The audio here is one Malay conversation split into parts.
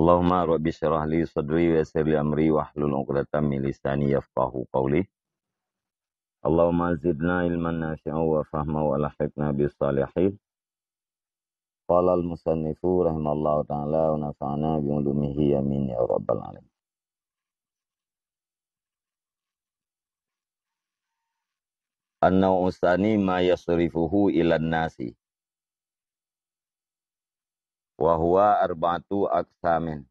Allahumma rabbi syrah li sadri wa yassir li amri wahlul 'uqdatam min lisani yafqahu qawli. Allahumma zidna ilman nafi'an wa fahman wa alhiqna bis salihin. Qala al-musannifu rahimallahu ta'ala wa nafa'ana bi ulumihi amin ya rabbal alamin. An-naw'u tsani ma yasrifuhu ilan nasi. Wa huwa arba'atu aqsamin.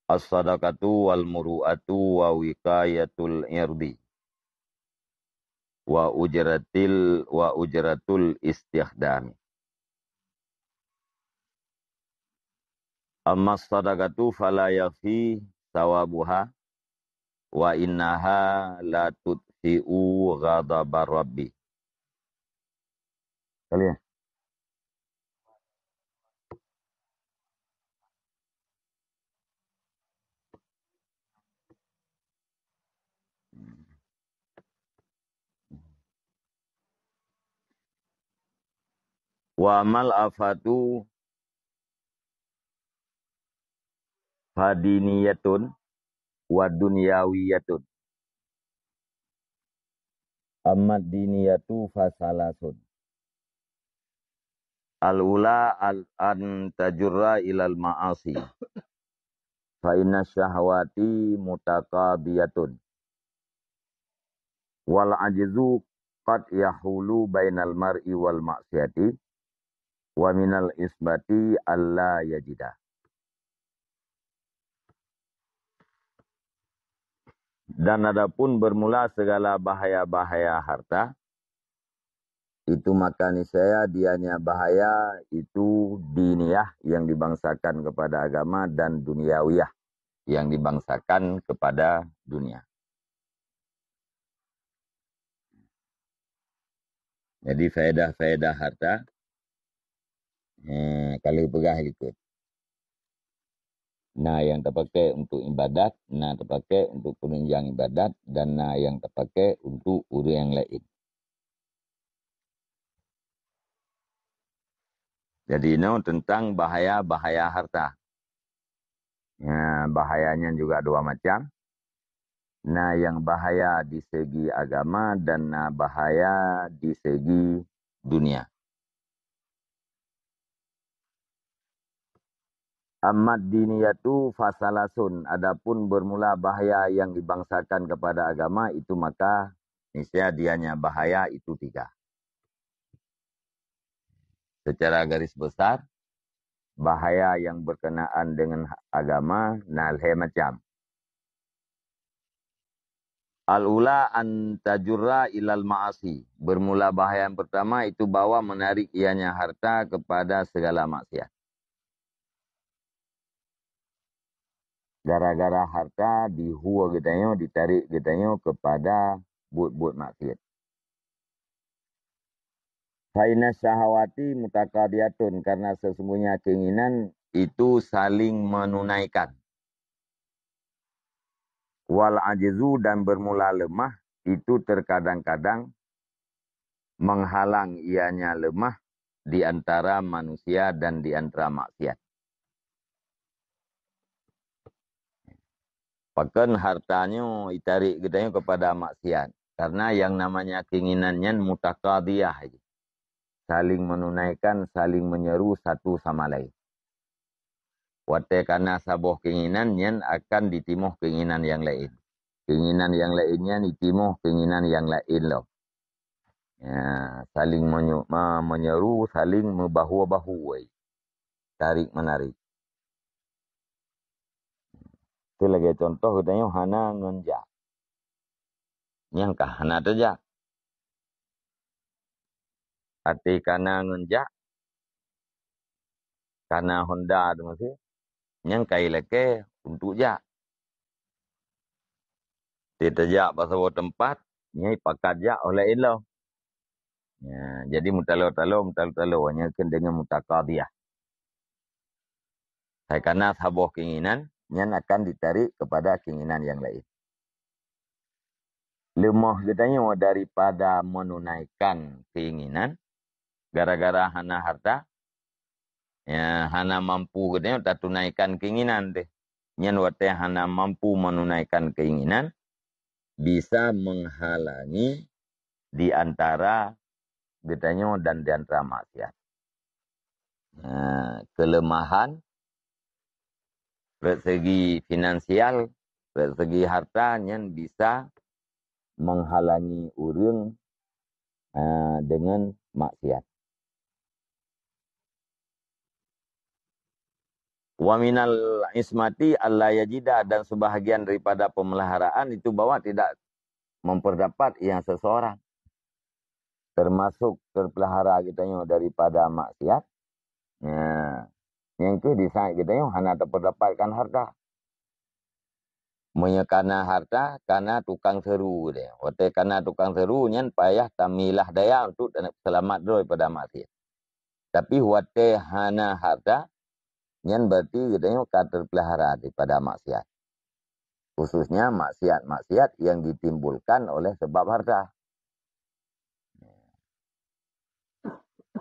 As-sadaqatu wal muru'atu wa wiqayatul irdi. Wa ujratul istikhdami. Amma sadaqatu fala yafi sawabuha wa innaha la tutfi'u ghadabar rabbi. Kalian. Wa amal afatu hadiniyatun wa dunyawiyatun. Amma diniyatu fasalasun. Al-ula an tajurra ilal ma'asi. Fa inna syahwati mutaqadiyatun. Wal ajzu qad yahulu bainal mar'i wal maksiyati. Wa minal isbati alla yajida. Dan adapun bermula segala bahaya-bahaya harta, itu maka niscaya dianya bahaya itu diniyah yang dibangsakan kepada agama dan duniawiyah yang dibangsakan kepada dunia. Jadi faedah-faedah harta, kalau pegah ikut. Nah yang terpakai untuk ibadat, nah terpakai untuk penunjang ibadat, dan nah yang terpakai untuk urus yang lain. Jadi ini tentang bahaya-bahaya harta. Ya, bahayanya juga dua macam. Nah yang bahaya di segi agama dan nah bahaya di segi dunia. Ammad diniyatu fasalasun. Adapun bermula bahaya yang dibangsakan kepada agama itu maka niscaya dianya bahaya itu 3. Secara garis besar, bahaya yang berkenaan dengan agama nalhe macam. Al-ula an tajurra ilal ma'asi. Bermula bahaya yang pertama itu bawa menarik ianya harta kepada segala maksiat. Gara-gara harta dihua getanyo, ditarik getanyo kepada buat-buat maksiat. Faina syahawati mutakadiyatun, karena sesungguhnya keinginan itu saling menunaikan. Wal ajzu, dan bermula lemah itu terkadang-kadang menghalang ianya lemah di antara manusia dan di antara maksiat. Bahkan hartanya ditarik getanyo kepada maksiat. Karena yang namanya keinginannya mutakadiyah. Saling menunaikan, saling menyeru satu sama lain. Wate karena sabuh keinginan yang akan ditimuh keinginan yang lain. Keinginan yang lainnya ditimuh keinginan yang lain loh. Ya, saling menyeru, saling membahu-bahu. Tarik menarik. Itu lagi contoh katanya hana ngenja. Yang kah hana teja. Arti kana ngenja. Kana Honda tu masih. Yang kai leke untuk ja. Tidak ja pasal tempat. Nyai pakat ja oleh ilau. Ya, jadi mutalo-talo. Hanya dengan mutakadiyah. Karena sabuh keinginan. Yang akan ditarik kepada keinginan yang lain. Lemah katanya daripada menunaikan keinginan. Gara-gara hana harta. Ya, hana mampu katanya tak tunaikan keinginan deh. Nyen wate hana mampu menunaikan keinginan bisa menghalangi di antara katanya dan di antara maksiat. Nah, kelemahan dari segi finansial, dari segi harta nyen bisa menghalangi urang dengan maksiat. Wa minal ismati alla yajida, dan sebahagian daripada pemeliharaan itu bahwa tidak memperdapat yang seseorang termasuk terpelihara kitanya daripada maksiat. Ya, yang ke disai kitanya hanya terdapatkan harta. Menyekana harta karena tukang seru dia. Waktu karena tukang seru nyen payah tamilah daya untuk selamat daripada maksiat. Tapi waktu hana harta nyen berarti kitanya terpelihara daripada maksiat. Khususnya maksiat-maksiat yang ditimbulkan oleh sebab harta.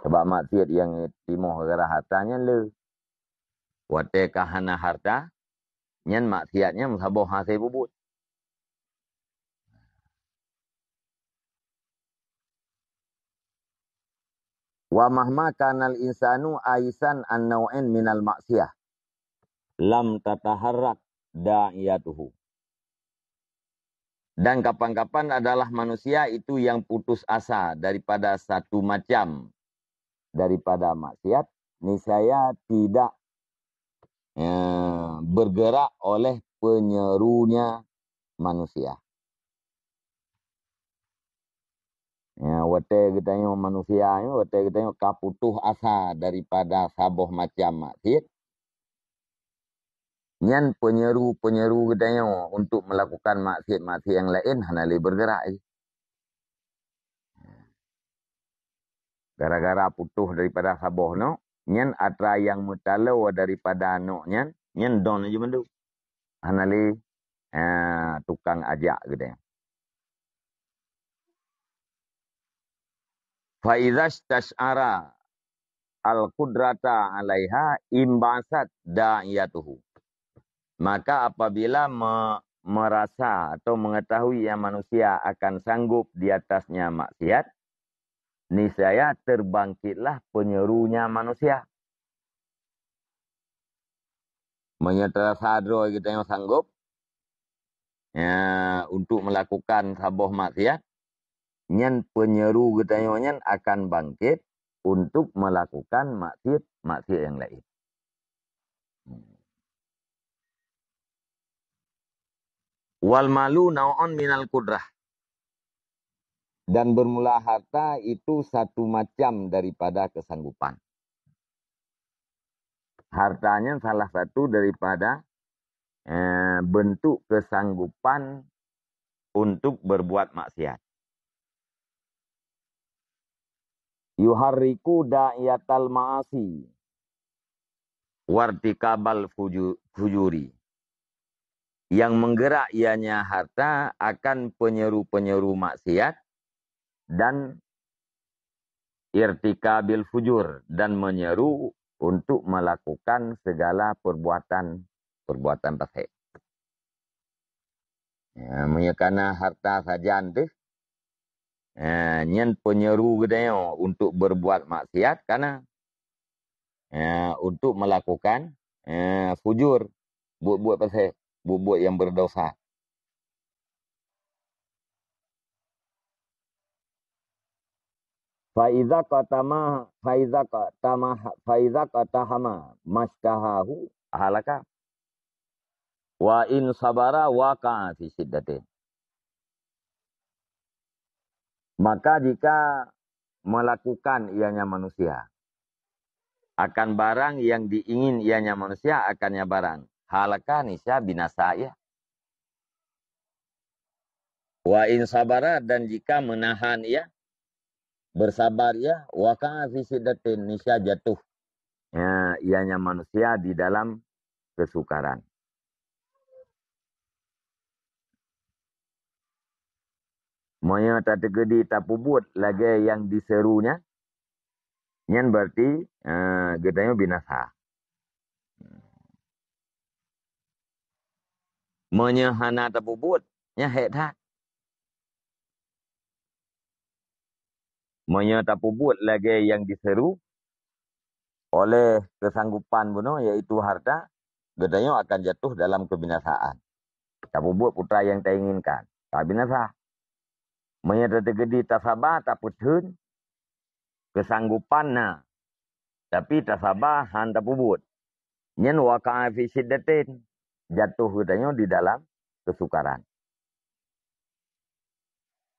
Sebab maksiat yang timuh gara hartanya le. Waktu kahana harta nyen maksiatnya musabah hasil bubut. Wa mahma kanal insanu aisan an naw'in minal maksiyah lam tataharrak da'iyatuhu. Dan kapan-kapan adalah manusia itu yang putus asa daripada satu macam daripada maksiat, niscaya tidak bergerak oleh penyerunya manusia. Ya, wate kita tengok manusia ni, wate kita tengok kaputuh asa daripada sabuh macam maksiat. Nyan penyeru-penyeru kita tengok untuk melakukan maksiat-maksiat yang lain hanya boleh bergerak. Gara-gara putuh daripada sabuh no, nyan atra yang mutalau daripada no nyan don aja mendu. Hanya boleh tukang ajak kita tengok. Fa idza istash'ara al-qudrata 'alaiha imbasat da'iyatuhu. Maka apabila merasa atau mengetahui yang manusia akan sanggup di atasnya maksiat, niscaya terbangkitlah penyerunya manusia. Menyatakan sadro kita yang sanggup untuk melakukan sabuh maksiat, nyen penyeru kita yang akan bangkit untuk melakukan maksiat yang lain. Wal malu nau'un minal kudrah. Dan bermula harta itu satu macam daripada kesanggupan. Hartanya salah satu daripada bentuk kesanggupan untuk berbuat maksiat. Yuharriku da'iyatal ma'asi wartikabal fujuri. Yang menggerak ianya harta akan penyeru-penyeru maksiat dan irtikabil fujur, dan menyeru untuk melakukan segala perbuatan fasik. Menyekana harta saja nanti, nyen penyeru gedenya untuk berbuat maksiat karena untuk melakukan fujur, buat fasik, buat yang berdosa. Faiza qatahama mastahahu halaka wa in sabara waqa'a fi siddatin. Maka jika melakukan ianya manusia akan barang yang diingin ianya manusia, akannya barang halaka nisya binasa ya. Wa in sabara, dan jika menahan ia, bersabar ya, waqa'a fi siddatin, nisya jatuh ianya manusia di dalam kesukaran. Moyo tak tegedi tak pubut lagi yang diserunya, Nyan berarti gedanya binasa. Menyehana tapubut. Nya hek tak. Menye tapubut lagi yang diseru oleh kesanggupan bunuh, yaitu harta. Gedanya akan jatuh dalam kebinasaan. Tapubut putra yang tak inginkan. Tak binasa. Menye tergedi tak sabar, tak putun. Kesanggupan na. Tapi tak sabar, han tapubut. Nyen waka'a fi syiddatin. Jatuh gedanya di dalam kesukaran.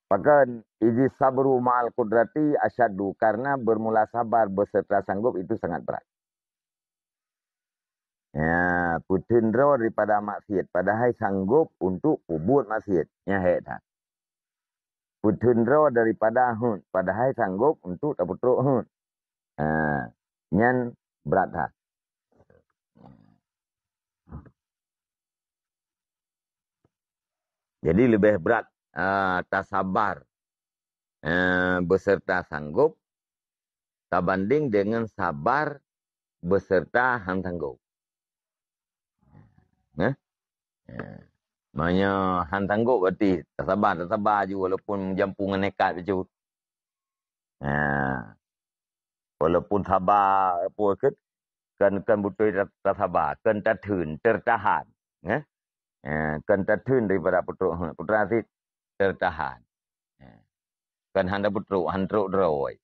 Bahkan izi sabru ma'al kudrati asyadu. Karena bermula sabar beserta sanggup itu sangat berat. Ya, putindra daripada maksiat. Padahal sanggup untuk buat maksiat. Ya, tak. Putindra daripada hun. Padahal sanggup untuk tak putruk hun. Nyan berat tak. Jadi lebih berat. Tak sabar. Beserta sanggup. Tak banding dengan sabar beserta hang sanggup. Maknanya hang sanggup berarti tak sabar je walaupun jampungan nekat je. Walaupun sabar apa ke kan betul tak sabar, kan tertun, tertahan. Kan tertun daripada putra asid tertahan. Kan handa putruk, hantruk deroi.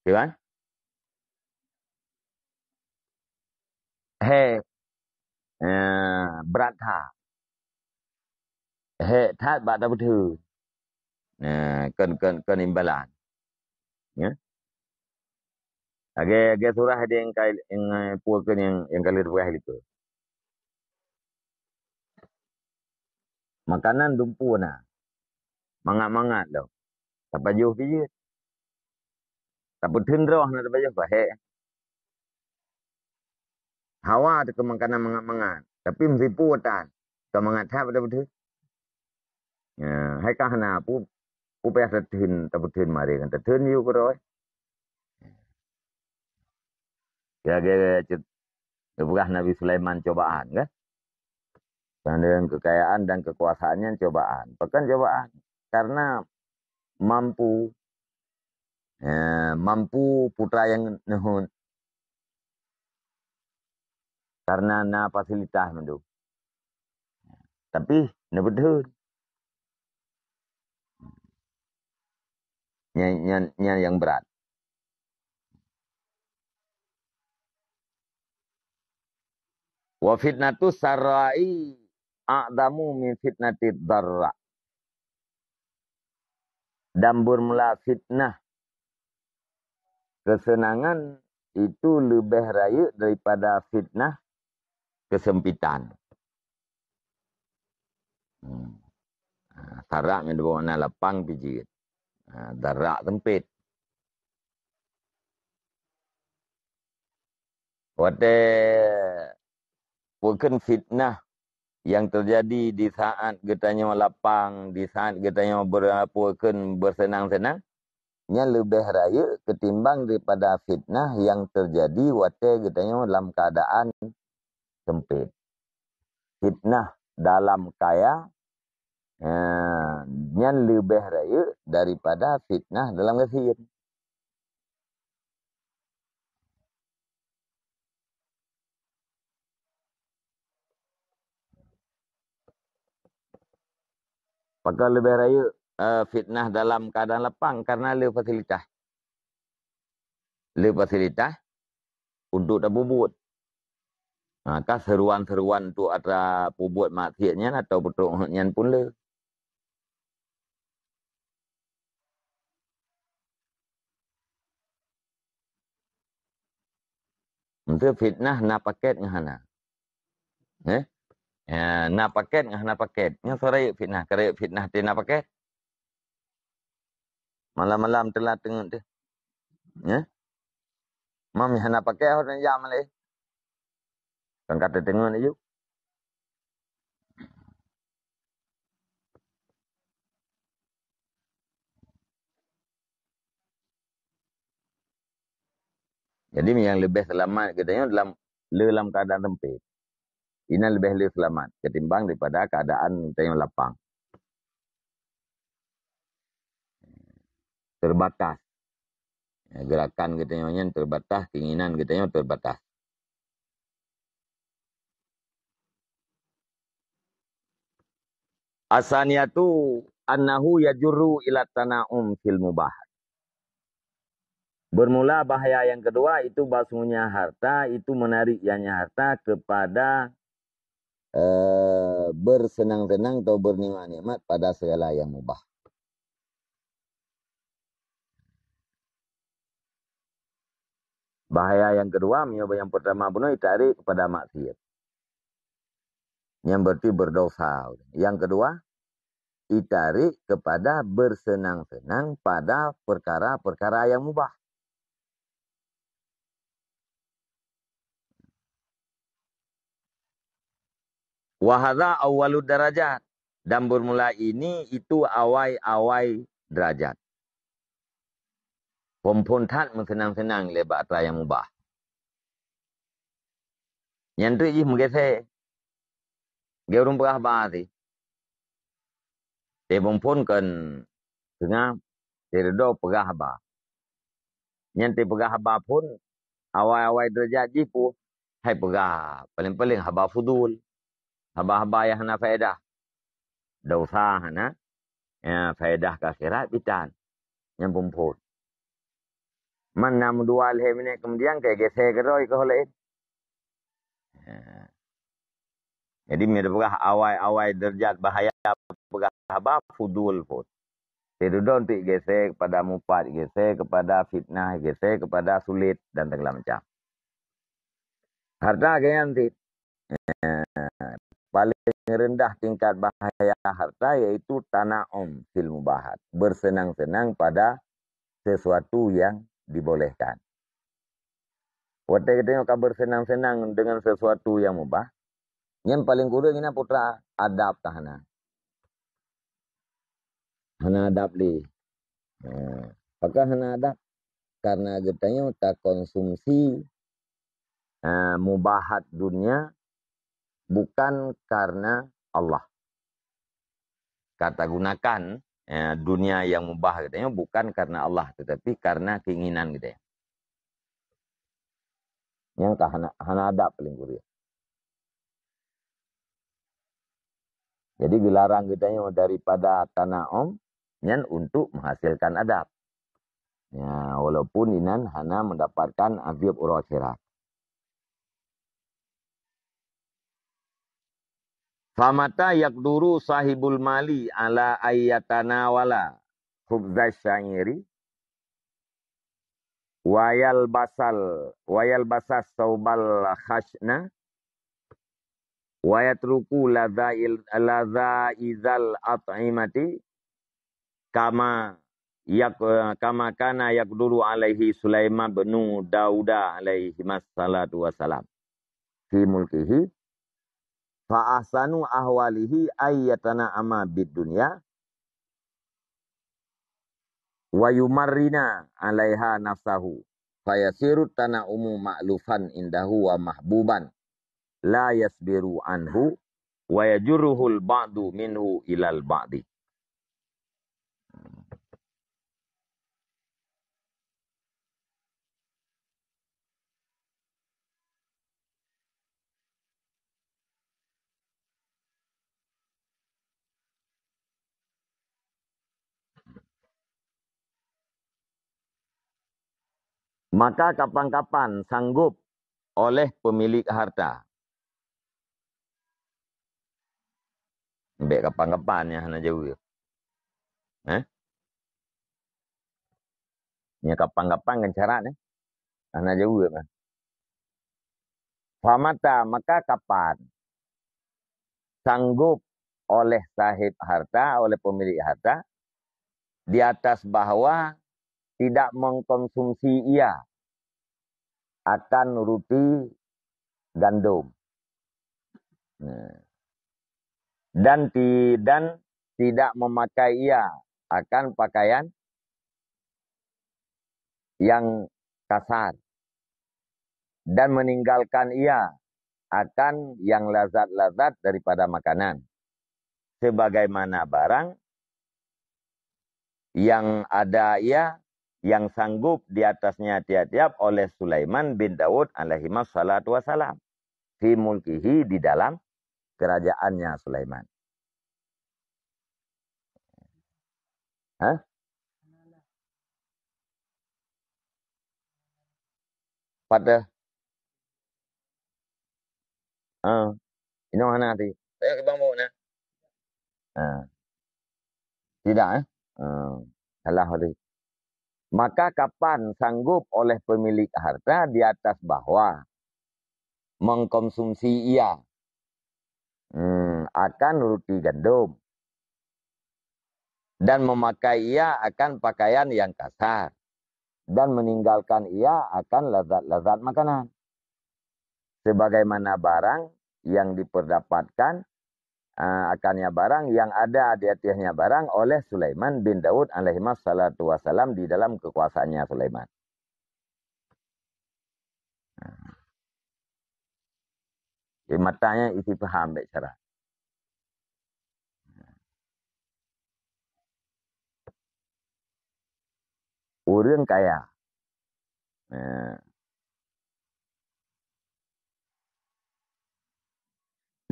Kan? Hei, berat ha. Hei, tak bak tak betul. Kan imbalan. Ya. Agak surah ada yang puakan yang kali ruah itu. Makanan dumpu na. Mangat-mangat tau. Tak pajuh pijit. Tak betul roh na tak pajuh. Hei. Hawa tu ke makanan mangat-mangat. Tapi mesti puatan. Kemangat tak pada betul. Hai kahana pu payah tertun tak betul mari kan tertun you koroi. Ya berah Nabi Sulaiman cobaan kan? Dengan kekayaan dan kekuasaannya cobaan. Bahkan cobaan. Karena mampu putra yang nehun. Karena na fasilitas mendu. Tapi na betul. Nya yang berat. Wa fitnatu sarai a'damu min fitnati dharra. Dan bermula fitnah kesenangan itu lebih raya daripada fitnah kesempitan. Sarak yang berwarna lapang pijit. Darak sempit. Bukan fitnah yang terjadi di saat getanya lapang, di saat getanya bersenang-senang, nya lebih raya ketimbang daripada fitnah yang terjadi waktu getanya dalam keadaan sempit. Fitnah dalam kaya nya lebih raya daripada fitnah dalam kesian. Maka lebih raya fitnah dalam keadaan lapang karena le fasilitas. Le fasilitas untuk tak bubut. Kah seruan-seruan tu atra pubut maksiatnya atau betul-betulnya pun le. Untuk fitnah na paket ngahana. Na paket ngahana paket. Nya soraya fitnah. Keraya fitnah ti na paket. Malam-malam telah tengok tu. Mami hana paket hot jam le. Kan kata tengok ni ju. Jadi yang lebih selamat katanya dalam keadaan sempit. Ini lebih selamat ketimbang daripada keadaan katanya lapang. Terbatas. Gerakan katanya terbatas, keinginan katanya terbatas. Asaniyatu annahu yajurru ila tana'um fil mubah. Bermula bahaya yang kedua itu bahasanya harta, itu menarik ianya harta kepada bersenang-senang atau bernikmat pada segala yang mubah. Bahaya yang kedua, yang pertama benar ditarik kepada maksiat. Yang berarti berdosa. Yang kedua, ditarik kepada bersenang-senang pada perkara-perkara yang mubah. Wahada awalud darajat. Dan bermula ini itu awai-awai derajat. Pempontat senang-senang lebat raya mubah. Yang tu je menggesek. Dia orang perah bahas. Dia pun kan tengah terdo perah bah. Yang perah bah pun awai-awai derajat je pun hai perah. Paling-paling haba fudul. Haba-haba yang hana faedah. Dosa hana faedah ke akhirat bitan. Yang pun. Mana mendual he minit kemudian kayak gesek keroi ke oleh. Jadi mereka awai-awai derajat bahaya perah haba fudul pun. Terudon untuk gesek kepada mupat, gesek kepada fitnah, gesek kepada sulit dan segala macam. Harta yang nanti paling rendah tingkat bahaya harta yaitu tana'um fil mubahat. Bersenang-senang pada sesuatu yang dibolehkan. Waktu kita akan bersenang-senang dengan sesuatu yang mubah. Yang paling kurang ini putra adab tahana. Hana adab li. Apakah hana adab? Karena getanya tak konsumsi mubahat dunia bukan karena Allah. Kata gunakan dunia yang mubah katanya bukan karena Allah, tetapi karena keinginan gitu ya. Yang hana adab paling kurang. Jadi dilarang katanya daripada tana'um yang untuk menghasilkan adab. Ya, walaupun inan hana mendapatkan azab akhirat. Famata yakduru sahibul mali ala ayyatana wala khubzas syairi wayal basas saubal khashna wayatruku ladzaizal at'imati kama kana yakduru alaihi Sulaiman bin Dauda alaihi massalatu wassalam fi mulkihi fa ahsanu ahwalihi ayyatana ama bid dunya wa yumarrina alaiha nafsahu fayasiru tana'umu ma'lufan indahu wa mahbuban la yasbiru anhu wa yajurruhul ba'du minhu ilal ba'di. Maka kapan-kapan sanggup oleh pemilik harta. Baik kapan-kapan ya hana jauh ya. Nya kapan-kapan kan cara ni. Hana jauh ya. Famata maka kapan sanggup oleh sahib harta, oleh pemilik harta di atas bahwa tidak mengkonsumsi ia akan roti gandum. Dan tidak memakai ia akan pakaian yang kasar. dan meninggalkan ia akan yang lazat-lazat daripada makanan. Sebagaimana barang yang ada ia yang sanggup di atasnya tiap-tiap oleh Sulaiman bin Daud alaihi wassalatu wassalam. Fi mulkihi, di dalam kerajaannya Sulaiman. Hah? Pada ini mana nanti? Saya ke bambu na. Tidak salah tadi. Maka kapan sanggup oleh pemilik harta di atas bahwa mengkonsumsi ia akan roti gandum dan memakai ia akan pakaian yang kasar dan meninggalkan ia akan lazat-lazat makanan. Sebagaimana barang yang diperdapatkan akannya barang yang ada di atasnya barang oleh Sulaiman bin Daud alaihi wassalatu wassalam di dalam kekuasaannya Sulaiman. Jadi matanya isi paham baik cara. Orang kaya.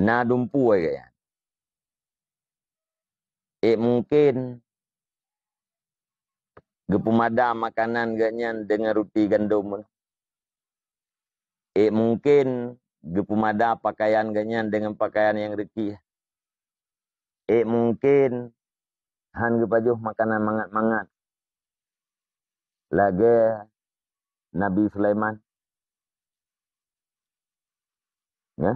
Na dumpu ya. Mungkin gepumada makanan ganyan dengan roti gandum. Mungkin gepumada pakaian ganyan dengan pakaian yang reki. Mungkin han gepajuh makanan mangat-mangat. Lagi Nabi Sulaiman. Ya.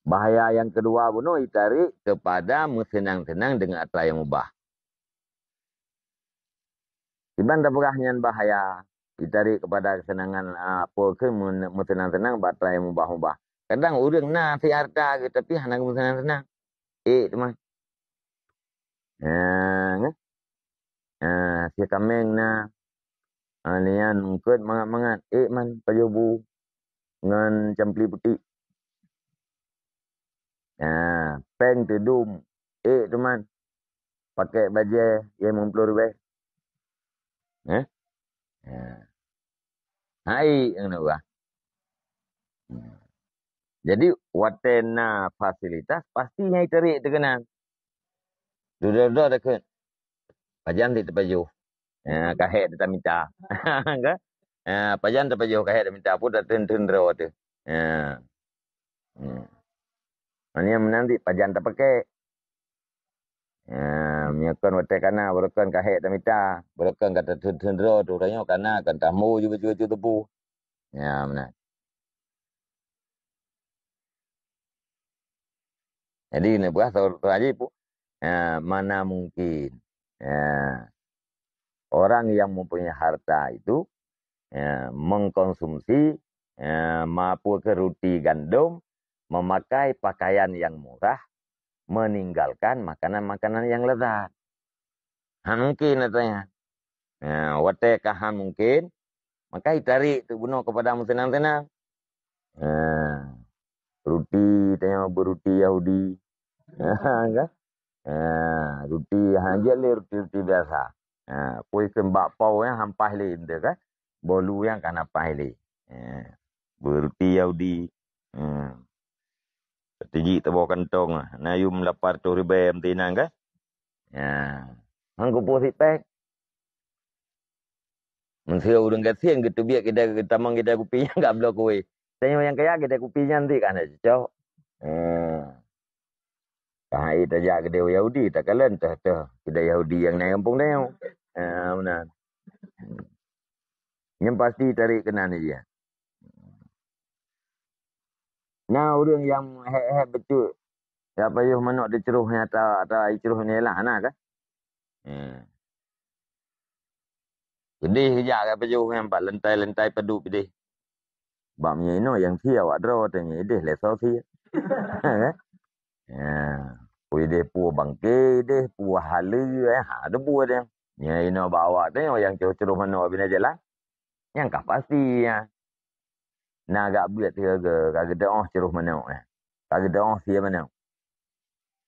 Bahaya yang kedua bunuh ditarik kepada senang-senang dengan apa yang mubah. Iban dapurahnya bahaya ditarik kepada kesenangan apa ke senang-senang apa yang mubah-mubah. Kadang orang nak fi harta ke tapi hanya senang-senang. Teman. Si kameng na nian mungkut mangat-mangat. Man pajobu ngan campli putih. Peng tudum. Teman. Pakai baju yang RM50. Hai yang nak. Jadi watena fasilitas pasti yang tarik terkenal. Duduk-duduk dekat. Pajan di terpajuh. Kahek dia minta. Kan? Pajan terpajuh kahek dia minta pun dah turun raw tu. Mana menanti pajan tak pakai. Miakan watai kana berakan kahek tak minta. Berakan kata turun raw tu. Raya kana kan tamu juga tepu. Mana. Jadi ni buah tahu aja pun. Mana mungkin. Orang yang mempunyai harta itu mengkonsumsi mampu ke roti gandum, memakai pakaian yang murah, meninggalkan makanan-makanan yang lezat. Mungkin katanya. Watekahan mungkin, maka ditarik tu bunuh kepada senang-senang. Roti, tanya beruti Yahudi. Roti hanya le roti biasa. Kue kembak pau yang hampah le kan. Bolu yang kan apa le. Beruti Yahudi. Tiji tebo kantong na yum lapar tu ribe mtinang kan. Hang ko posit pek. Mensio urang kasian gitu biak kita tamang kita kupinya enggak blok kowe. Tanya yang kaya kita kupinya nanti kan cocok. Kahai tajak kedai Yahudi tak kalen tah kedai Yahudi yang naik kampung dia. Benar. Yang pasti tarik kena ni dia. Nah, orang yang hek betul. Siapa yang manuk dia ceruhnya atau ceruh ni lah anak kan. Jadi hijak apa jauh yang empat lentai padu pedih. Bamnya ini yang sia awak draw tanya ideh lesau sia. Kan? Ui deh pu bangke deh pu halu ha ada pu dia. Nya ino bawa teh yang ceruh mano bina jalan. Yang kah pasti ya. Nah agak buat dia ke kagak dah ceruh mano eh. Kagak dah sia mano.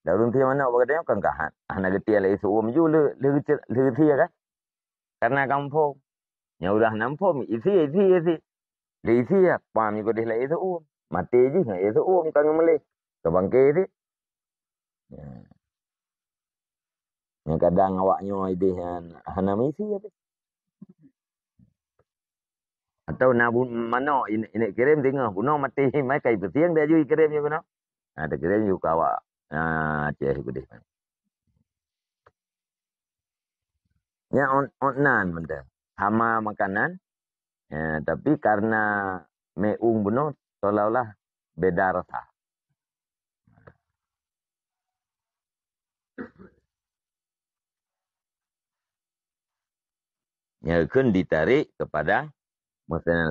Darun tia mano bagada kan kah. Ana getia le isu ju le tia kan. Karena kampung. Nya udah nampom isi. Le isi ya pami ko deh le isu mati je ngai isu kan mele. Ke bangke dia. Yang kadang awaknya ide hana misi ya. Atau na mano ini kirim tengok buno mati mai kai betiang dia ju kirim je buno. Ada kirim ju kawa. Ceh gede. Ya nan benda. Sama makanan. Tapi karena meung buno seolah-olah beda rasa. Ya kan ditarik kepada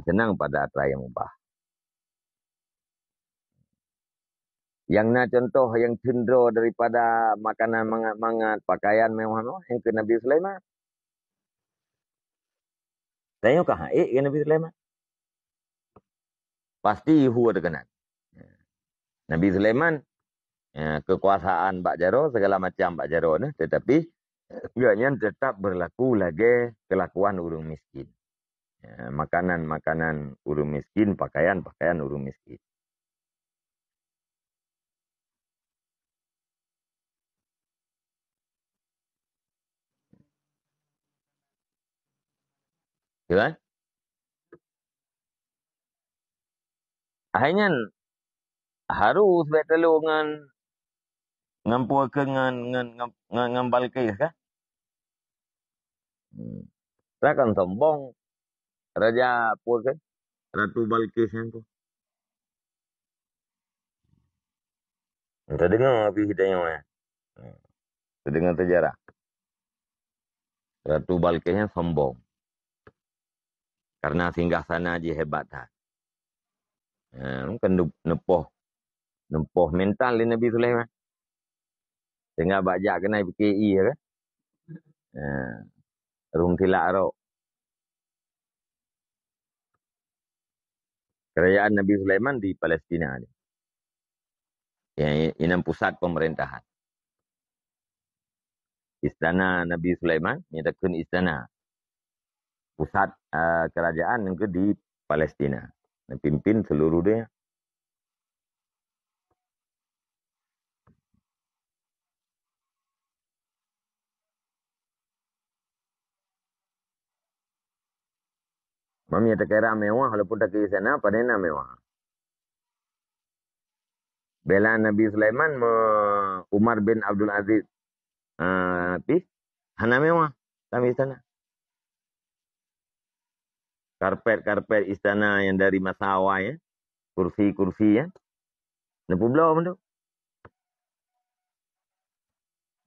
senang pada atra yang mubah. Yang na contoh yang cenderung daripada makanan mangat-mangat, pakaian mewah-mewah yang ke Nabi Sulaiman. Tanya kah ke Nabi Sulaiman? Pasti Ihu ada kenal. Nabi Sulaiman kekuasaan Pak Jaro segala macam Pak Jaro ni, tetapi agaknya tetap berlaku lagi kelakuan urung miskin. Makanan urung miskin, pakaian urung miskin. Ya kan? Akhirnya harus bertelu dengan ngampur ke dengan Balkis kan? Kan sombong Raja apa kan? Ratu Balkis yang tu. Kita dengar api hidayah ya. Kita dengar sejarah. Ratu Balkis yang sombong. Karena singgah sana je hebat dah. Kan nempoh mental di Nabi Sulaiman. Sehingga bajak kena PKI ya kan. Rum tilak rok. Kerajaan Nabi Sulaiman di Palestina ni. Yang ini pusat pemerintahan. Istana Nabi Sulaiman, nyatakan istana. Pusat kerajaan yang ke di Palestina. Pimpin seluruh dia. Mami tak kira mewah, walaupun tak kira sana, padahal mewah. Bela Nabi Sulaiman, Umar bin Abdul Aziz, hana mewah, kami sana. Karpet istana yang dari Masawa ya, kursi-kursi ya, nepu belau pun tu.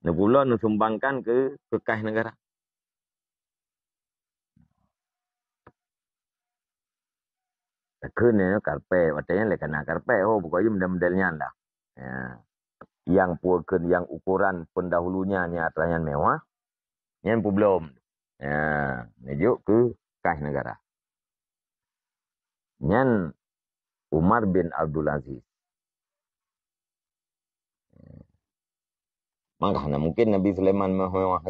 Nepu belau nusumbangkan ke kekah negara. Takkan ya karpet, macamnya le kena karpet, pokoknya model-modelnya lah. Ya. Yang puakan, yang ukuran pendahulunya nyatanya mewah, yang pun belum. Ya, menuju ke kekah negara. Nyan Umar bin Abdul Aziz. Makanya mungkin Nabi Sulaiman mewah.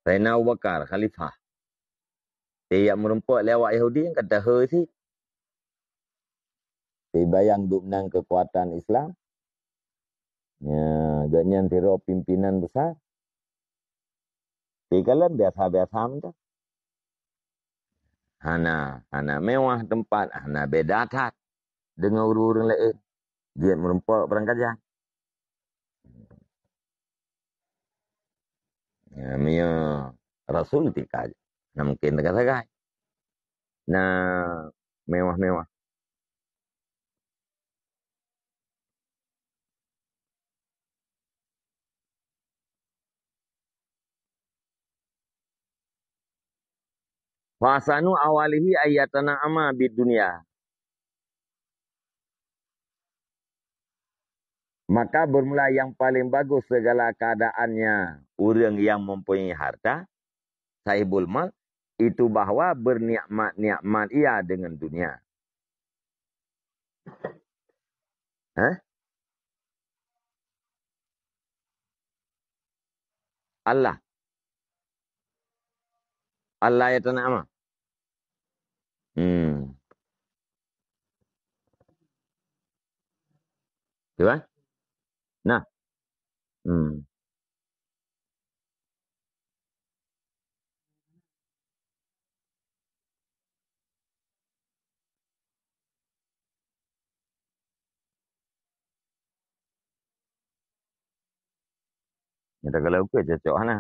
Sayyidina Abu Bakar, Khalifah. Dia yang merempak lewat Yahudi yang kata sih. Dia bayang duk menang kekuatan Islam. Ya, ganyan tiro pimpinan besar. Dia kalian biasa-biasa macam. Hana mewah tempat, hana beda tat dengan orang-orang lain. Dia merempak perang kajian. Ya, Mia Rasul tika. Nah mungkin dekat-dekat. Nah, mewah-mewah. Fasanu awalihi ayatana ama bid dunia. Maka bermula yang paling bagus segala keadaannya orang yang mempunyai harta, sahibul mal, itu bahwa bernikmat-nikmat ia dengan dunia. Hah? Allah. Allah ya tanama. Hmm. Tu kan? Nah. Hmm. Kita kalau ke cocok mana?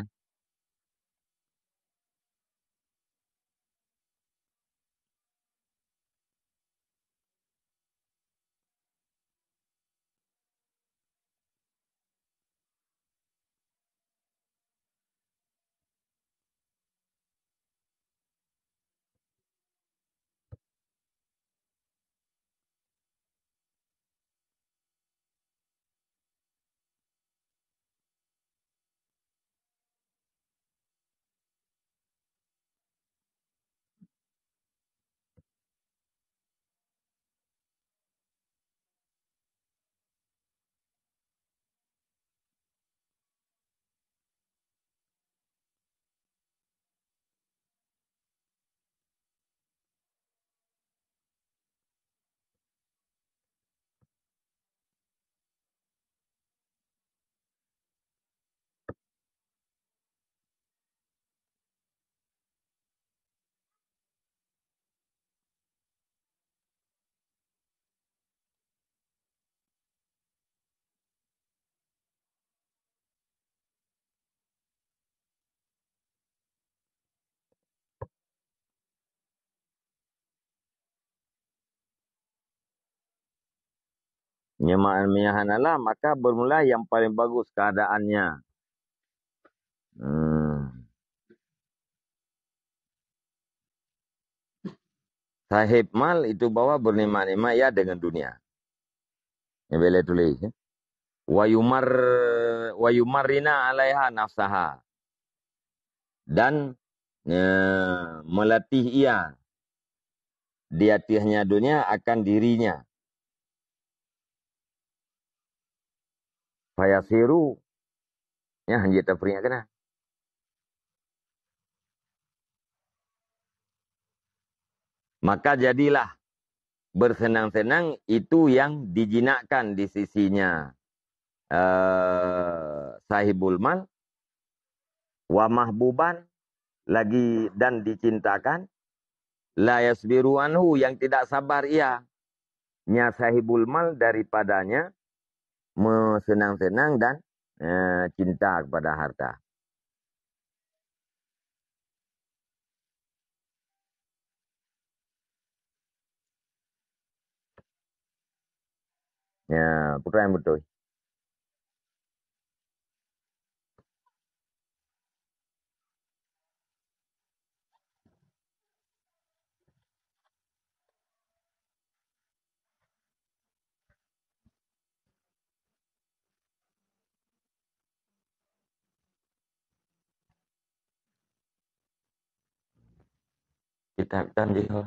Nyamaan minyahan Allah, maka bermula yang paling bagus keadaannya. Hmm. Sahib mal itu bahwa bernikmat-nikmat ya dengan dunia. Yang boleh tulis. Ya. Wa yumarrina alaiha nafsaha. Dan melatih ia di atasnya dunia akan dirinya. Fayasiru. Ya, hanya kita peringatkan. Maka jadilah bersenang-senang itu yang dijinakkan di sisinya. Sahibul mal. Wa mahbuban. Lagi dan dicintakan. La yasbiru anhu yang tidak sabar ia. Nya sahibul mal daripadanya. Senang-senang dan cinta kepada harta. Ya, putra yang betul. Kita tanjih. Hah?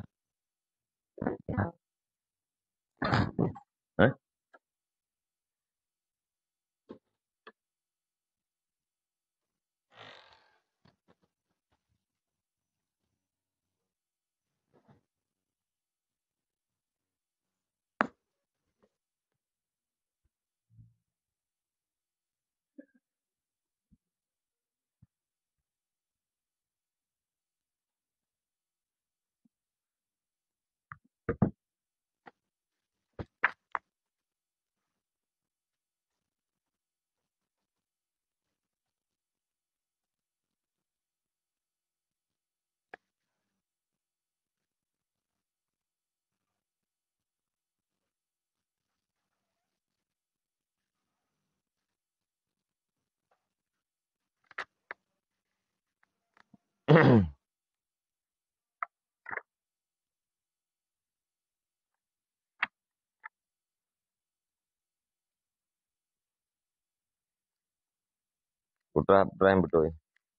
putra yang betul.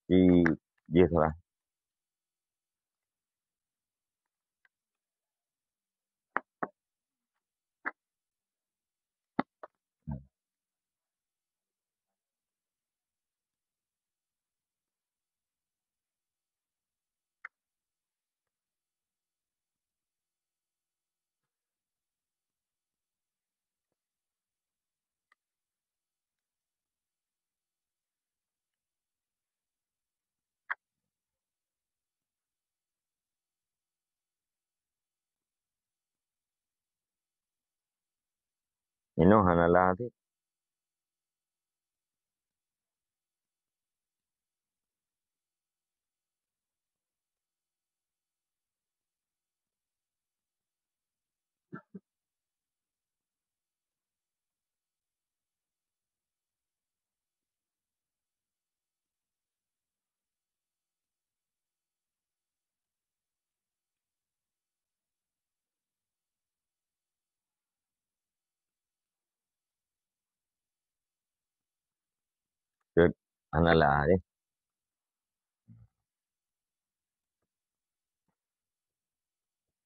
Di dia salah. Ino hanalah ti. Hanalah ti.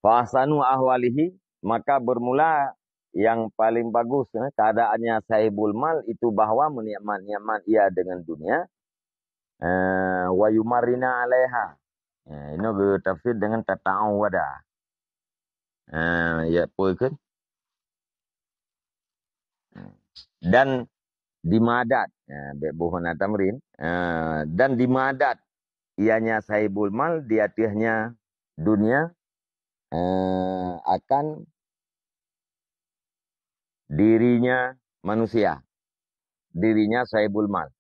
Fahsanu ahwalihi, maka bermula yang paling bagus keadaannya sahibul mal itu bahwa menikmat-nikmat ia dengan dunia, wa yumarina alaiha. Ini tafsir dengan tata'awwada. Ya apa kan? Dan dimadat, buhuna tamrin, dan dimadat ianya sahibul mal di atasnya dunia, akan dirinya manusia, dirinya sahibul mal.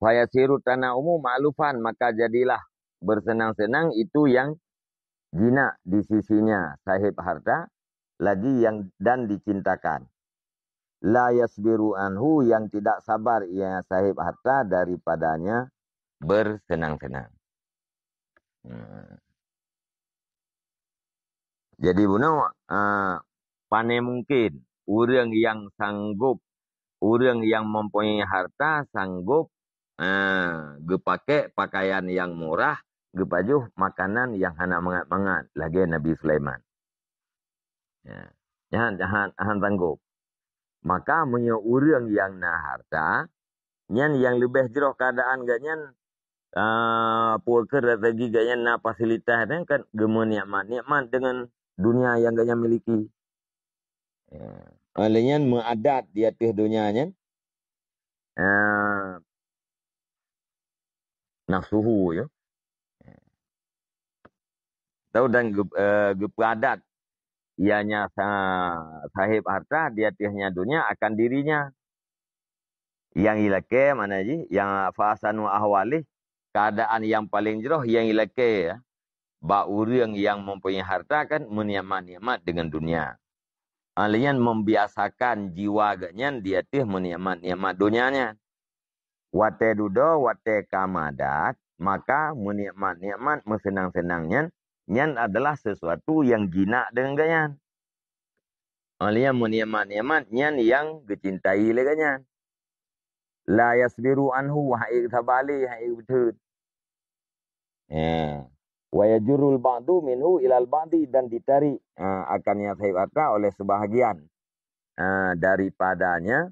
Fayasiru tanaumu ma'lufan, maka jadilah bersenang-senang itu yang jinak di sisinya sahib harta, lagi yang dan dicintakan. La yasbiru anhu, yang tidak sabar ia sahib harta daripadanya bersenang-senang. Jadi bunuh, pane mungkin orang yang sanggup, orang yang mempunyai harta sanggup gepake pakaian yang murah, gepajuh makanan yang hana mangat-mangat. Lagi Nabi Sulaiman. Ya. Jangan sanggup. Maka punya orang yang na harta, nyan yang lebih jeroh keadaan ganyan, puaker lagi ganyan na fasilitas kan gemu nikmat dengan dunia yang ganyan miliki. Olehnya mengadat di atas dunianya, nafsuhu ya. Tahu dan gepadat ianya sahib harta di atasnya dunia akan dirinya. Yang ilake mana ji? Yang fasanu ahwalih, keadaan yang paling jeroh yang ilake ya. Ba orang yang mempunyai harta kan menikmat-nikmat dengan dunia. Alian membiasakan jiwa ganyan di atas menikmat-nikmat dunianya. Wate dudo, wate kamadat, maka menikmat-nikmat, mesenang-senangnya, nyan adalah sesuatu yang jinak dengan ganyan. Alian menikmat-nikmat, nyan yang dicintai oleh ganyan. La yasbiru anhu ha'i tabali ha'i betul. Wa yajurul ba'du minhu ilal ba'di, dan ditarik akannya sahib harta oleh sebahagian daripadanya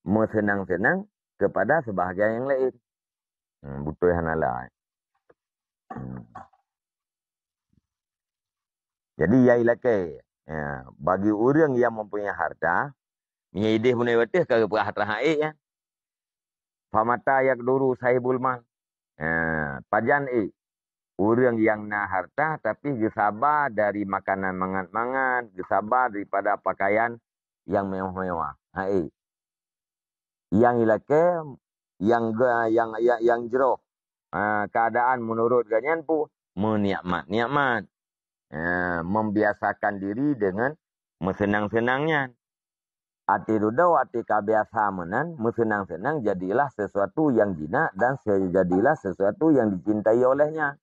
mesenang-senang kepada sebahagian yang lain. Betul hanalah. Jadi ya ilake, bagi orang yang mempunyai harta, menyedih punai betul ke harta haik ya. Famata yak duru sahibul mal. Pajan orang yang na harta tapi gesabar dari makanan mangat-mangat, gesabar daripada pakaian yang mewah-mewah. Yang ilake, yang jeroh keadaan menurut ganyan pun menikmat-nikmat, membiasakan diri dengan mesenang-senangnya. Ati dudau, ati kabiasa menan, mesenang-senang jadilah sesuatu yang jinak dan jadilah sesuatu yang dicintai olehnya.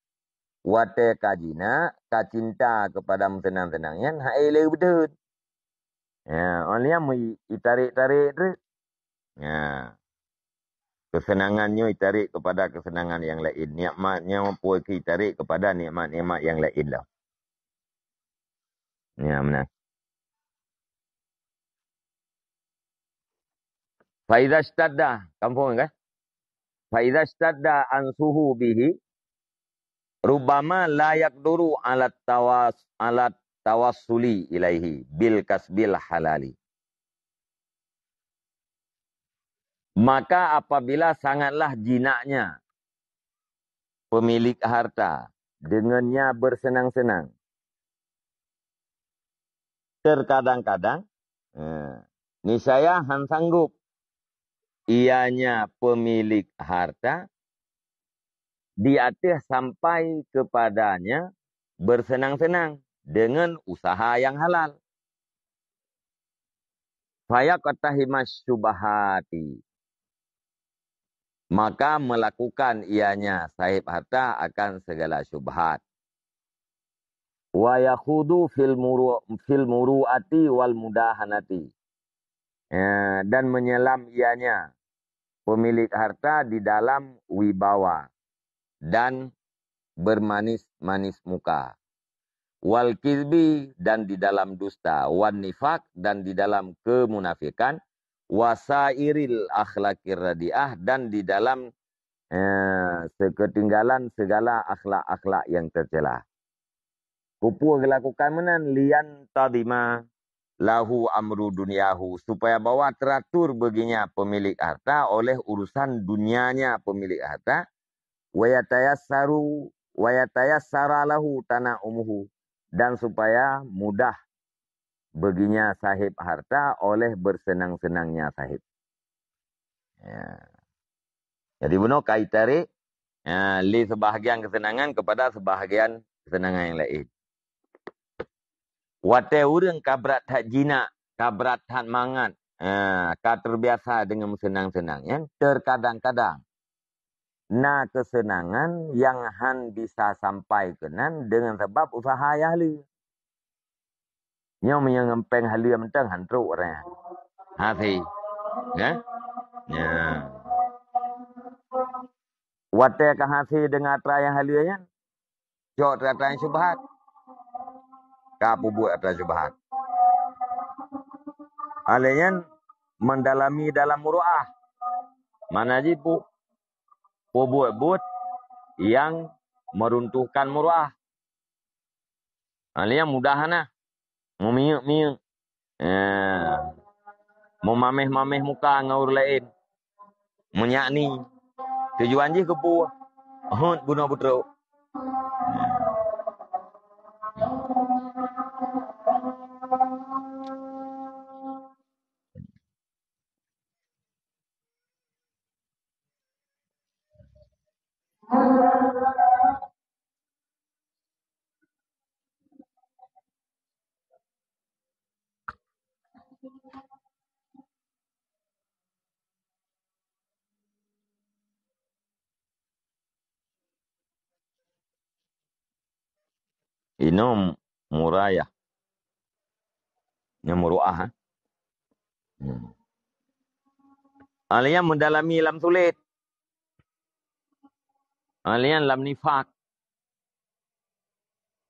Wate kajina, kacinta kepada mesenang-senangnya, haile bedut. Oleh yang itarik-tarik tu. Kesenangannya ditarik kepada kesenangan yang lain. Nikmatnya pun ditarik kepada nikmat-nikmat yang lain lah. Ya, benar. Faidah stadda, kampung kan? Faidah stadda ansuhu bihi, rubama layak duru alat tawassuli ilaihi bil kasbil halali. Maka apabila sangatlah jinaknya pemilik harta dengannya bersenang-senang, terkadang-kadang, niscaya han sanggup ianya pemilik harta di atas sampai kepadanya bersenang-senang dengan usaha yang halal. Fayaqtahimas syubhati. Maka melakukan ianya sahib harta akan segala syubhat. Wa yakhudu fil muru'ati wal mudahanati. Dan menyelam ianya pemilik harta di dalam wibawa dan bermanis-manis muka. Wal kizbi dan di dalam dusta. Wan nifak dan di dalam kemunafikan. Wasairil akhlakir radiah dan di dalam seketinggalan segala akhlak-akhlak yang tercela. Kupu dilakukan menan lian tadima lahu amru dunyahu, supaya bahwa teratur baginya pemilik harta oleh urusan dunianya pemilik harta, wa yatayassara lahu tana'umuhu, dan supaya mudah baginya sahib harta oleh bersenang-senangnya sahib. Ya. Jadi benar kait tarik li sebahagian kesenangan kepada sebahagian kesenangan yang lain. Wate urang kabrat hak jinak, kabrat hak mangat, ka terbiasa dengan senang-senang. Yang terkadang-kadang na kesenangan yang han bisa sampai kenan dengan sebab usaha ahli. Yang menyengempeng ahli mentang han teruk orang. Hati. Ya? Ya. Wate ka hati dengan atrayan ahlinya. Jok atrayan syubhat. Ka buat atrayan syubhat. Alien mendalami dalam muru'ah. Mana jipu? Buat yang meruntuhkan muru'ah. Alien mudahan lah. Memiuk-miuk. Memameh-mameh muka dengan orang lain. Menyakni. Tujuan je kepu. Ahun guna putra. Ini murayah. Ini muru'ah. Alien mendalami lam sulit. Alien lam nifak.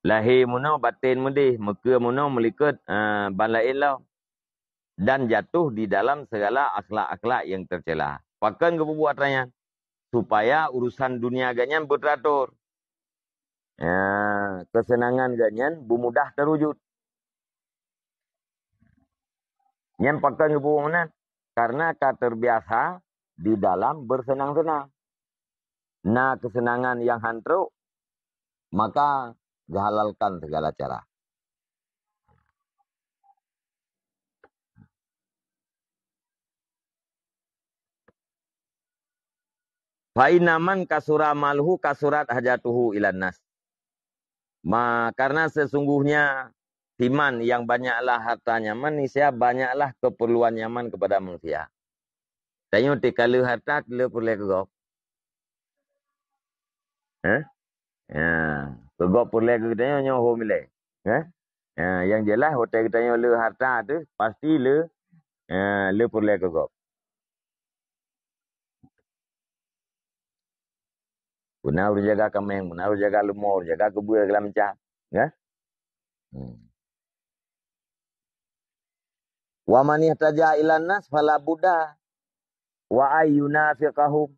Lahir muna batin mudih. Muka muna melikat balain lah. Dan jatuh di dalam segala akhlak-akhlak yang tercela. Pakan kebuatannya. Supaya urusan dunia ganyan berteratur. Kesenangan ganyan bermudah terwujud. Yang pakai kebuahan karena terbiasa di dalam bersenang-senang. Nah kesenangan yang hantruk, maka dihalalkan segala cara. Fainaman kasura malhu kasurat hajatuhu ilan nas. Karena sesungguhnya iman yang banyaklah harta nyaman, niscaya banyaklah keperluan nyaman kepada manusia. Tanya kalau harta kalau perlu kegop. Kegop perlu kita nyoh milih. Yang jelas hotel kita le harta tu pasti le perlu kegop. Guna urus jaga kemeng, guna urus jaga lumur, jaga kebua segala macam. Ya? Wa man ihtaja ilan nas fala buddha wa ayyunafiqahum.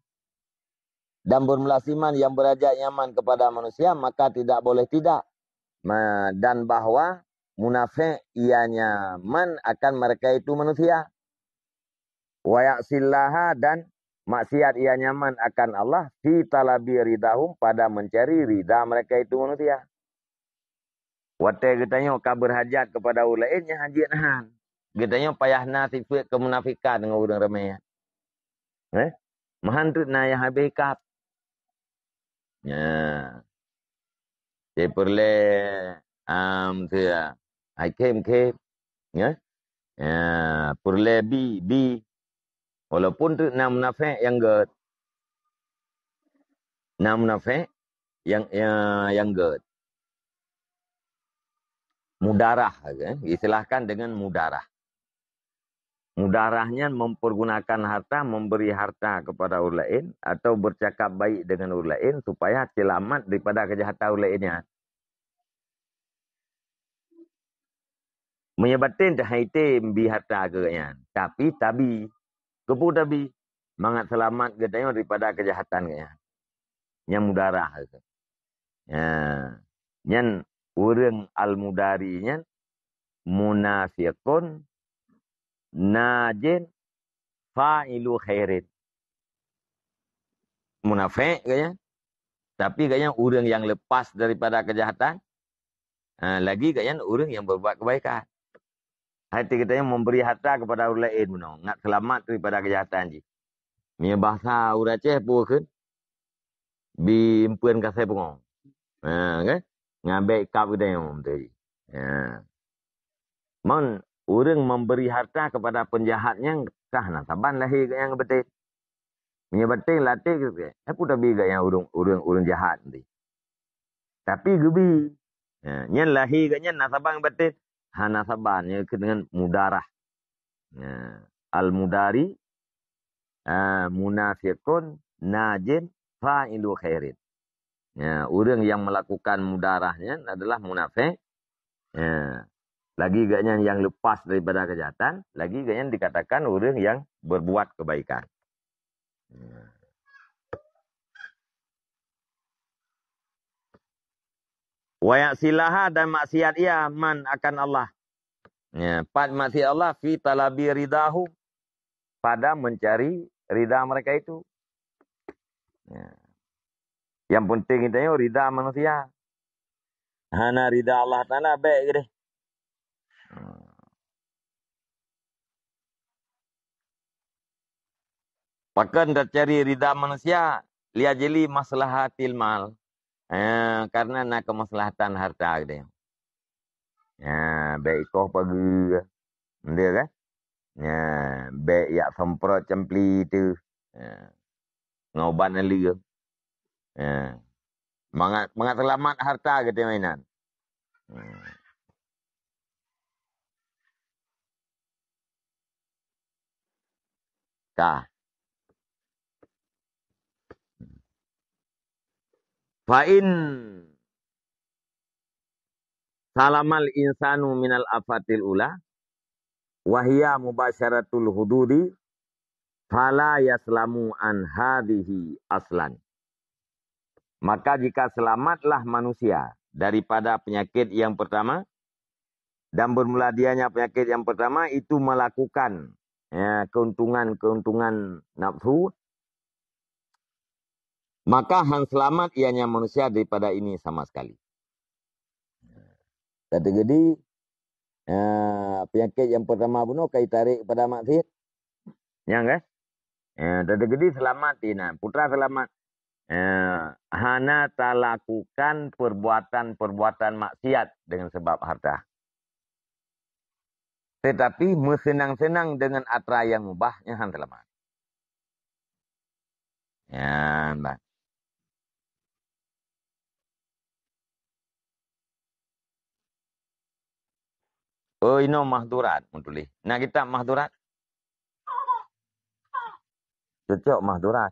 Dan bermelasiman yang berajak nyaman kepada manusia, maka tidak boleh tidak. Dan bahwa munafik ianya man akan mereka itu manusia. Wa ya'sillaha dan maksiat ia nyaman akan Allah fi talabi ridahum pada mencari ridha mereka itu manusia. Watai katanya kau berhajat kepada orang lain yang hajat nahan. Katanya payah nasifat kemunafikan dengan orang ramai. Mahan tu na yang habis kap. Ya. Dia perle tu ya. I came. Ya. Ya, perle bi. Walaupun tu na munafik yang gerd. Na munafik yang gerd. Mudarah. Istilahkan dengan mudarah. Mudarahnya mempergunakan harta, memberi harta kepada orang lain, atau bercakap baik dengan orang lain, supaya selamat daripada kejahatan orang lainnya. Menyebatin dah itu bi harta ke. Tapi, kepu tabi. Mangat selamat katanya daripada kejahatan ke. Yang mudarah. Yang orang al-mudarinya, munafiqun, najin, fa'ilu khairin. Munafik kayaknya. Tapi kayaknya orang yang lepas daripada kejahatan. Lagi kayaknya orang yang berbuat kebaikan. Hati katanya memberi harta kepada orang lain. Nak selamat daripada kejahatan. Ini bahasa orang Aceh pun kan. Bimpuan kasih pun. Kan? Ngambil kap katanya. Mohon orang memberi harta kepada penjahatnya. Kah nasaban lahir yang betul. Menyebatin latih ke. Aku tak biga yang orang jahat nanti. Tapi gebi. Yang lahir katnya nasaban betul. Nasaban dengan mudarah. Al-mudari. Munafiqun. Najin. Fa'ilu khairin. Orang yang melakukan mudarahnya adalah munafik. Lagi katnya yang lepas daripada kejahatan. Lagi katnya dikatakan orang yang berbuat kebaikan. Wa ya'silaha dan maksiat ia man akan Allah. Pad maksiat Allah fi talabi ridahu. Pada mencari ridha mereka itu. Yang penting kita ridha manusia. Hana ridha Allah Ta'ala baik ke deh. Bahkan tercari ridha manusia. Liajili maslahatil mal. Karena nak kemaslahatan harta dia. Baik kau pagi. Dia kan? Baik yak semprot cempli tu. Ngobat nali. Mangat selamat harta kita mainan. Kah. Fa'in salamal insanu minal afatil ula wahia mubasyaratul hududi fala yaslamu an hadhihi aslan. Maka jika selamatlah manusia daripada penyakit yang pertama dan bermula dianya penyakit yang pertama itu melakukan keuntungan nafsu, maka hang selamat ianya manusia daripada ini sama sekali. Jadi penyakit yang pertama bunuh kait tarik kepada maksiat. Ya kan? Jadi selamat ini. Putra selamat. Hana tak lakukan perbuatan maksiat dengan sebab harta. Tetapi bersenang-senang dengan atra yang mubahnya hang selamat. Ya, mbak. Oh, ini mahdurat. Tulis. Nah, kita mahdurat. Cocok mahdurat.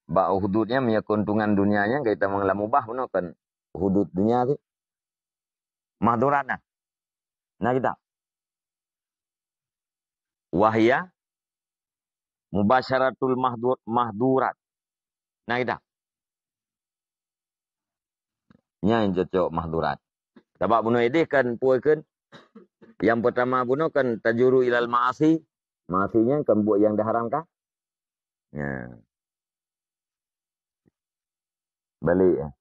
Bak hududnya punya keuntungan dunianya kita mengelam mubah benar kan hudud dunia tu mahdurat nah kita wahya mubasyaratul mahdurat nah kita nya yang cocok mahdurat sebab bunuh ini kan puakan yang pertama bunuh kan tajuru ilal ma'asi ma'asinya kan buat yang diharamkan ya balik ya.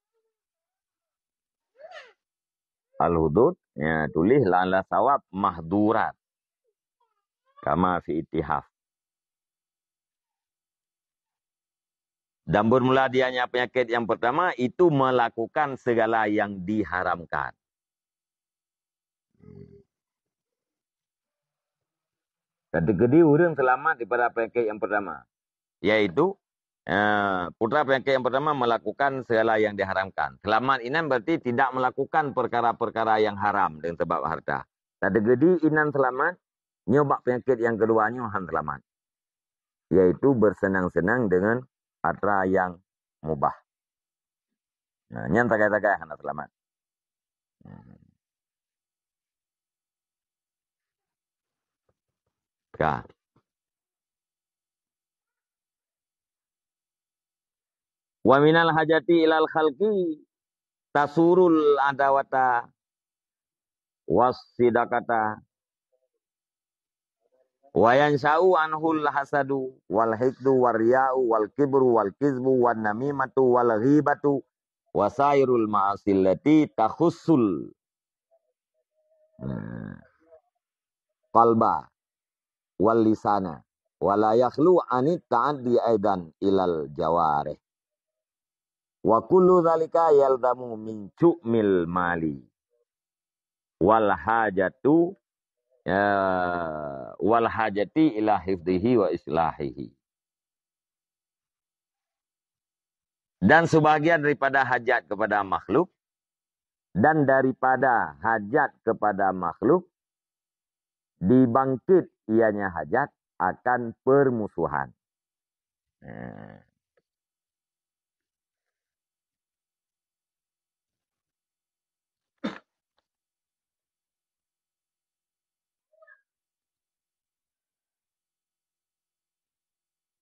Al-hudud ya tulis la sawab mahdurat kama fi ittihaf. Dan bermula dianya penyakit yang pertama itu melakukan segala yang diharamkan. Kategori orang selamat daripada penyakit yang pertama. Yaitu putra penyakit yang pertama melakukan segala yang diharamkan. Selamat inan berarti tidak melakukan perkara-perkara yang haram dengan sebab harta. Kategori inan selamat, nyobak penyakit yang keduanya han selamat. Yaitu bersenang-senang dengan harta yang mubah. Nah, nyan tagai-tagai han selamat. Ka. Wa minal hajati ilal khalqi tasurul adawata wasidakata wa yansha'u anhul hasadu wal hikdu warya'u wal kibru wal kizbu wan namimatu wal ghibatu wasairul ma'asil lati takhussul qalba wal lisana wala yakhlu anit ta'addi aidan ilal jawarih. Wa kullu dzalika yalzamu min cu'mil mali wal hajatu wal hajati ila hifdhihi wa islahihi. Dan sebahagian daripada hajat kepada makhluk dan daripada hajat kepada makhluk dibangkit ianya hajat akan permusuhan.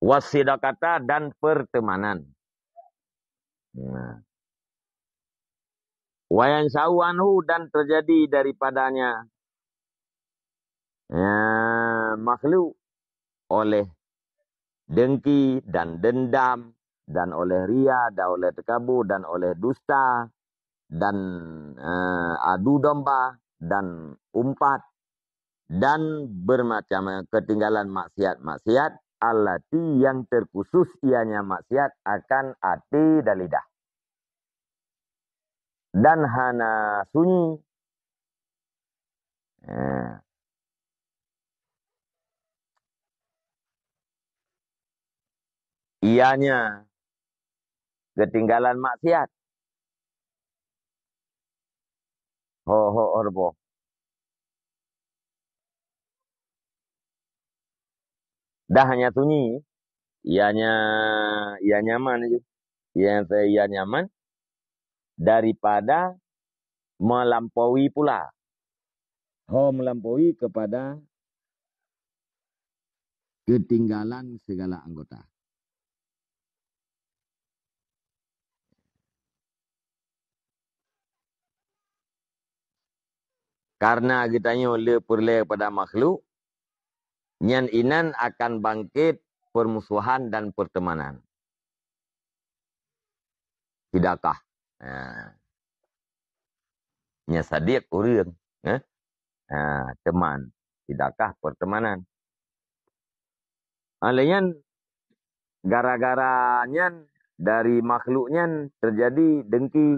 Wasidakata dan pertemanan. Wayan anhu dan terjadi daripadanya makhluk oleh dengki dan dendam dan oleh ria dan oleh tekabur dan oleh dusta dan adu domba dan umpat dan bermacam ketinggalan maksiat-maksiat allati yang terkhusus ianya maksiat akan hati dan lidah. Dan hana sunyi. Ianya ketinggalan maksiat. Horbo. Dah hanya sunyi. Ianya nyaman aja. Ia nyaman daripada melampaui pula. Melampaui kepada ketinggalan segala anggota. Karena kita oleh perleh pada makhluk, nyan inan akan bangkit permusuhan dan pertemanan. Tidakkah? Nya sadiq urang, teman. Tidakkah pertemanan? Alayan gara-gara nyan dari makhluknya terjadi dengki,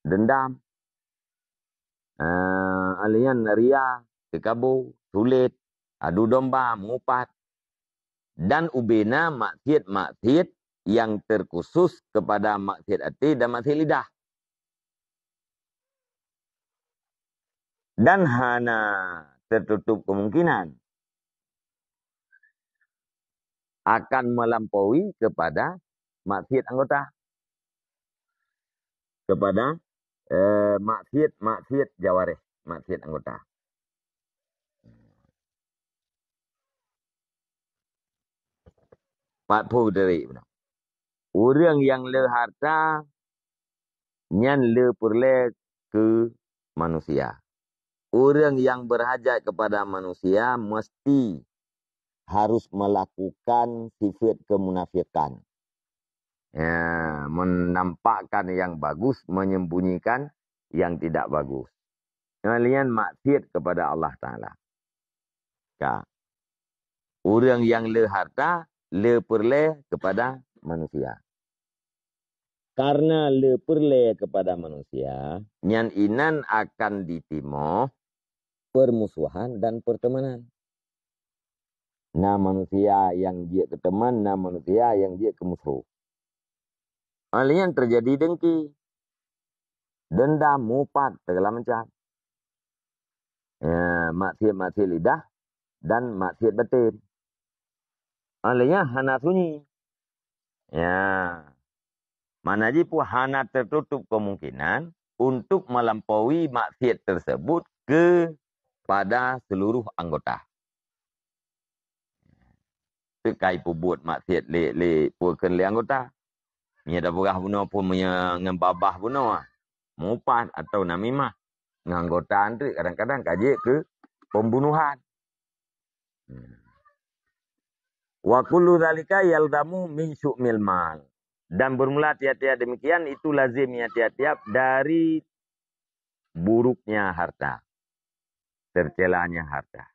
dendam, alian ria, kekabur, sulit, adu domba, mengupat, dan ubena maksiat-maksiat yang terkhusus kepada maksiat hati dan maksiat lidah. Dan hana tertutup kemungkinan akan melampaui kepada maksiat anggota kepada maksiat jawarih, maksiat anggota. Pak Pu dari orang yang le harta nyan le perle ke manusia. Orang yang berhajat kepada manusia mesti harus melakukan sifat kemunafikan. Ya, menampakkan yang bagus, menyembunyikan yang tidak bagus. Kalian maksiat kepada Allah Ta'ala. Ya. Orang yang le harta, le perle kepada manusia. Karena le perle kepada manusia, nyan inan akan ditimo permusuhan dan pertemanan. Nah manusia yang dia ke teman, nah manusia yang dia ke musuh. Kalian terjadi dengki, dendam, mupat, segala macam. Ya, maksiat lidah dan maksiat batin. Kalian hana sunyi. Ya, mana jipu hana tertutup kemungkinan untuk melampaui maksiat tersebut kepada seluruh anggota. Tekai pu buat maksiat le puakan le anggota. Nya dah berah bunuh pun ngembabah bunuh. Mupat atau namimah. Nganggotaan tu kadang-kadang kaji ke pembunuhan. Wa kullu dzalika yaldamu min syu'mil mal. Dan bermula tiap-tiap demikian itu lazimnya tiap-tiap dari buruknya harta. Tercelanya harta.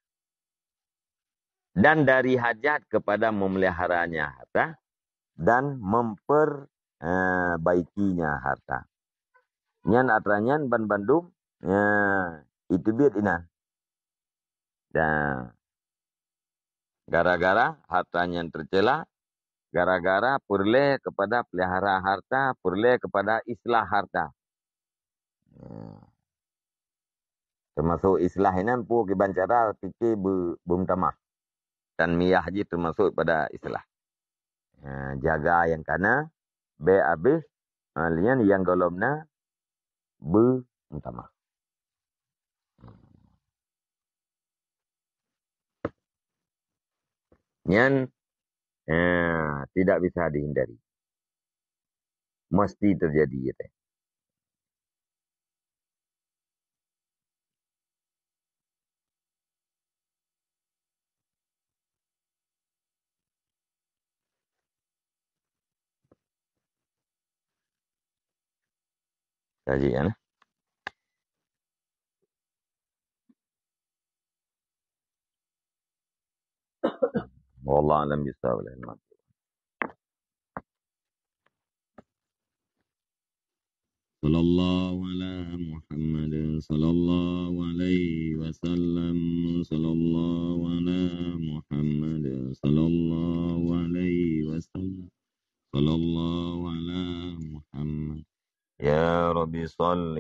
Dan dari hajat kepada memeliharanya harta. Dan memperbaikinya harta. Nyan atranyan ban Bandung. Ya, itu biar ina. Dan gara-gara hartanya tercela. Gara-gara perle kepada pelihara harta. Perle kepada islah harta. Termasuk islah ini pun kebancara fikir bermutamah. Dan miyah haji termasuk pada islah. Jaga yang kana, be habis, lian yang golomna bermutamah. Yang tidak bisa dihindari. Mesti terjadi. Ya, kaji kan? Wallah alam bisawab. Sallallahu ala Muhammad sallallahu alaihi wasallam sallallahu ala Muhammad sallallahu alaihi wasallam sallallahu ala Muhammad ya Rabbi salli